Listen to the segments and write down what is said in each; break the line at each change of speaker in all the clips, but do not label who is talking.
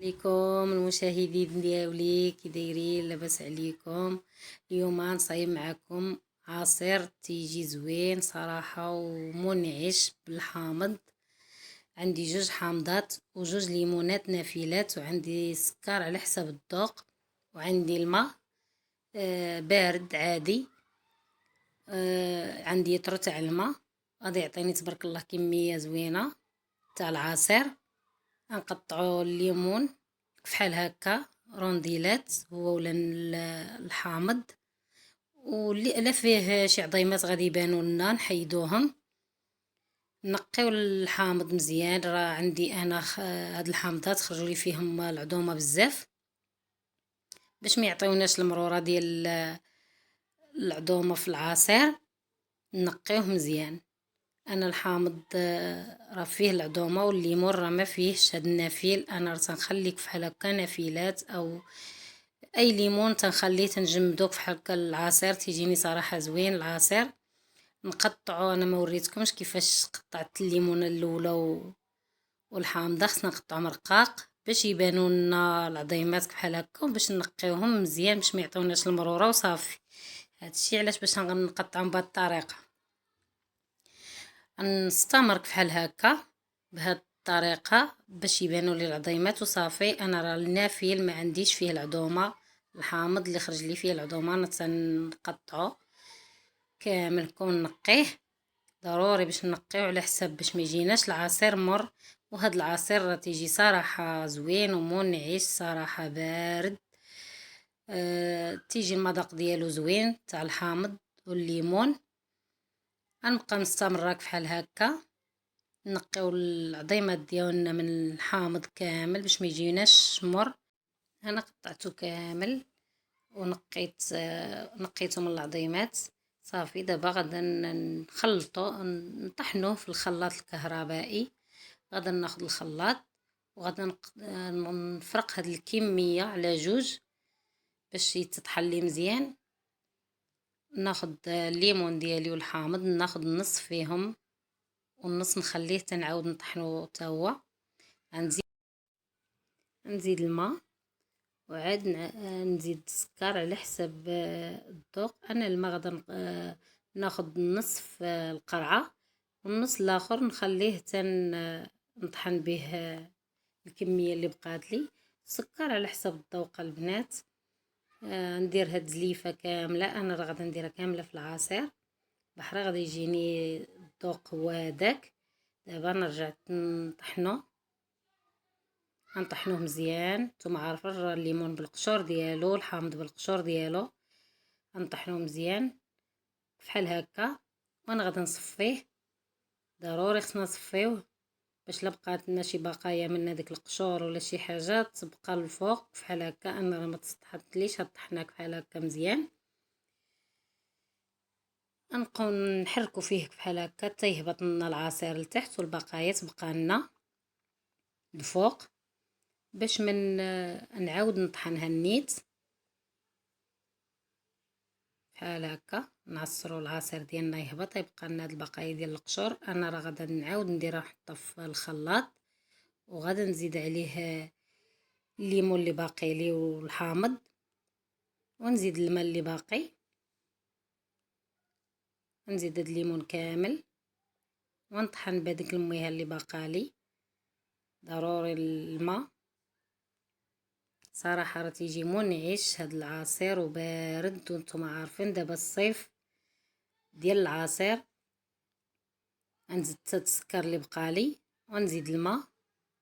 عليكم المشاهدين ديالي، كي دايرين؟ لاباس عليكم؟ اليوم نصايب معكم عصير تيجي زوين صراحه ومنعش بالحامض. عندي 2 حامضات و2 ليمونات نافلات، وعندي سكر على حسب الذوق، وعندي الماء بارد عادي. عندي طرو تاع الماء، غادي يعطيني تبارك الله كميه زوينه تاع العصير. نقطعوا الليمون فحال هكا رونديلات هو ولا الحامض، واللي الا فيه شي عظيمات غادي يبانوا لنا نحيدوهم. نقيو الحامض مزيان، راه عندي انا هاد الحامضات خرجوا لي فيهم العظومه بزاف، باش ما يعطيوناش المروره ديال العظومه في العصير. نقيوه مزيان. انا الحامض راه فيه العظومه، والليمون راه ما فيهش هاد النافيل. انا راه تنخليك فحال هكا نافيلات او اي ليمون تنخليه تنجمدوك فحال هكا العصير تيجيني صراحه زوين العصير. نقطعو، انا ما وريتكمش كيفاش قطعت الليمونه الاولى والحامضه، خصنا نقطعهم رقاق باش يبانوا لنا العظيمات بحال هكا، وباش نقيوهم مزيان باش ما يعطيوناش المروره وصافي. هادشي علاش باش نقطعهم بهاد الطريقه. نستمر بحال هكا بهاد الطريقه باش يبانوا لي العظيمات وصافي. انا راه النافيل ما عنديش فيه العظومه، الحامض اللي خرج لي فيه العظومه انا تنقطعو كامل كون نقيه. ضروري باش نقيو على حساب باش ما يجيناش العصير مر. وهاد العصير راه تيجي صراحه زوين ومنعش صراحه بارد. تيجي المذاق ديالو زوين تاع الحامض والليمون. غنبقى مستمره بحال هكا نقيو العظيمات ديالنا من الحامض كامل باش ما يجيناش مر. انا قطعته كامل ونقيت نقيته من العظيمات صافي. دابا غادا نخلطو نطحنوه في الخلاط الكهربائي. غادا ناخذ الخلاط وغادا نفرق هاد الكميه على 2 باش يتطحن لي مزيان. ناخذ الليمون ديالي والحامض، ناخذ النص فيهم والنص نخليه تنعاود نطحنو تا هو. نزيد الماء وعاد نزيد السكر على حسب الذوق. انا الماء غادا ناخذ نصف القرعه، والنص الاخر نخليه نطحن به الكميه اللي بقات لي. السكر على حسب الذوق البنات. ندير هاد زليفه كامله، انا راه غادا نديرها كامله في العصير بحرا غادي يجيني الذوق هو هذاك. دابا نرجع نطحنوه مزيان. نتوما عارفين الليمون بالقشور ديالو، الحامض بالقشور ديالو. نطحنوه مزيان بحال هكا وانا غادي نصفيه. ضروري خصنا نصفيوه باش لا بقات لنا شي بقايا من هذيك القشور ولا شي حاجه تبقى الفوق بحال هكا. انا راه ما تسطحتليش، طحناك بحال هكا مزيان. نبقاو نحركو فيه بحال هكا حتى يهبط لنا العصير لتحت والبقايا تبقى لنا الفوق باش من نعاود نطحنها النيت بحال هكا. نعصروا العصير ديالنا يهبط، يبقى لنا هاد البقايا ديال القشور. انا راه غادا نعاود نديرها نحطها في الخلاط، وغادا نزيد عليه الليمون اللي باقي لي والحامض، ونزيد الماء اللي باقي. نزيد هاد الليمون كامل ونطحن بهذيك المياه اللي باقا لي. ضروري الماء صراحه راه تيجي منعش هاد العصير وبارد، وانتم عارفين دابا الصيف ديال العصير. نزيد حتى السكر اللي بقى لي ونزيد الماء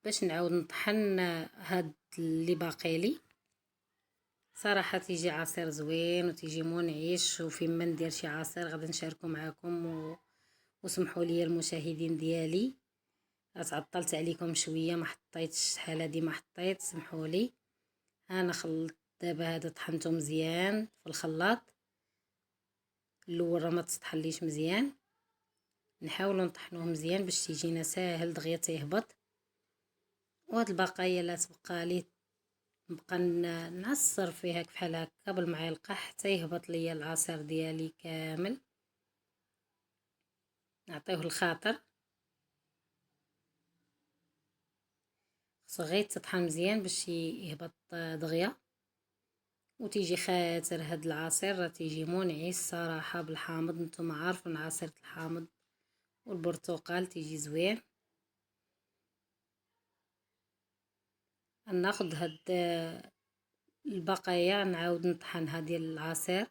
باش نعاود نطحن هاد اللي باقي لي. صراحه تيجي عصير زوين وتيجي منعش، وفيما ندير شي عصير غادي نشاركو معكم وسمحوا لي المشاهدين ديالي تعطلت عليكم شويه، ما حطيتش شحال هادي ما حطيت، سمحوا لي. انا خلطت دابا هذا طحنته مزيان في الخلاط. الاول راه ما تطحنليش مزيان، نحاولوا نطحنوه مزيان باش تيجينا ساهل دغيا تيهبط. وهاد البقايا لا تبقى لي نبقى نعصر فيها بحال هكا بالمعلقه حتى يهبط ليا العصير ديالي كامل. نعطيوه الخاطر، صغيت تطحن مزيان باش يهبط دغيا، وتيجي خاطر هاد العصير راه تيجي منعش صراحه بالحامض. نتوما عارفين عصير الحامض والبرتقال تيجي زوين. ناخد هاد البقايا نعاود نطحنها ديال العصير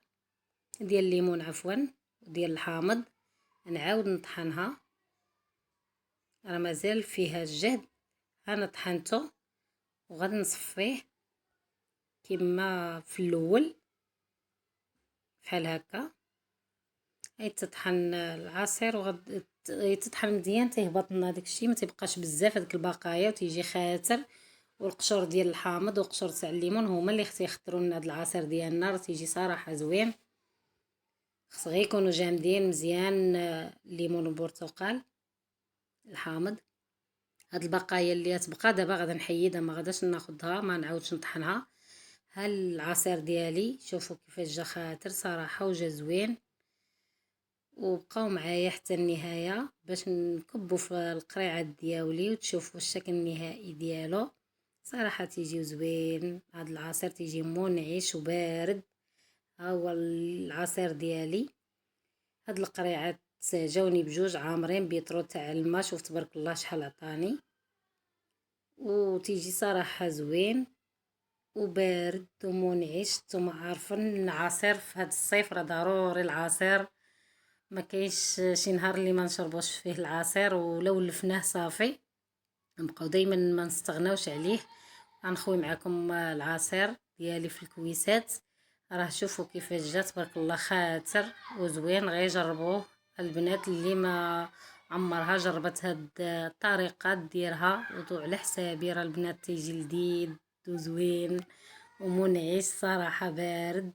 ديال الليمون عفوا وديال الحامض، نعاود نطحنها. راه مازال فيها الجهد. انا طحنته وغادي نصفيه كما في الاول بحال هكا. هي تطحن العصير وغاد تطحن مزيان تيهبط لنا داكشي، ما تيبقاش بزاف هذيك البقايا وتيجي خاتر. والقشور ديال الحامض وقشور تاع الليمون هما اللي تيخطروا لنا هذا العصير ديالنا، راه تيجي صراحه زوين. خص غير يكونوا جامدين مزيان الليمون والبرتقال الحامض. هاد البقايا اللي تبقى دابا غادا نحيدها، ما غاداش ناخذها، ما نعاودش نطحنها. ها العصير ديالي شوفوا كيفاش جا خاطر صراحه وجا زوين. وبقاو معايا حتى النهايه باش نكبوا في القريعات ديالي وتشوفوا الشكل النهائي ديالو. صراحه تيجي زوين. هاد العصير تيجي منعش وبارد. ها هو العصير ديالي. هاد القريعات جاوني بجوج عامرين بيطرو تاع الماء. شوف تبارك الله شحال عطاني. وتيجي صراحه زوين وبارد ومنعش. نتوما عارفين العصير في هاد الصيف راه ضروري العصير، ما كاينش شي نهار اللي ما نشربوش فيه العصير. ولو لفناه صافي نبقاو دائما ما نستغناوش عليه. غنخوي معكم العصير ديالي في الكويسات. راه شوفوا كيفاش جا تبارك الله خاطر وزوين. غير جربوه البنات اللي ما عمرها جربت هاد الطريقه ديرها وضوع على حسابي. راه البنات تيجي لذيذ وزوين ومنعش صراحه بارد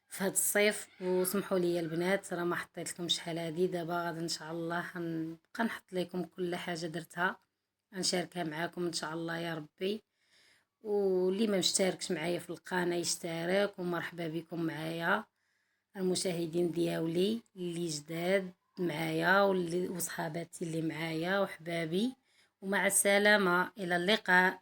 في هاد الصيف. وسمحوا لي البنات راه ما حطيت لكم شحال هادي. دابا غادي ان شاء الله نبقى نحط لكم كل حاجه درتها نشاركها معاكم ان شاء الله يا ربي. واللي ما مشتركش معايا في القناه يشترك. ومرحبا بكم معايا المشاهدين ديالي اللي جداد معايا وصحاباتي اللي معايا وحبابي. ومع السلامه الى اللقاء.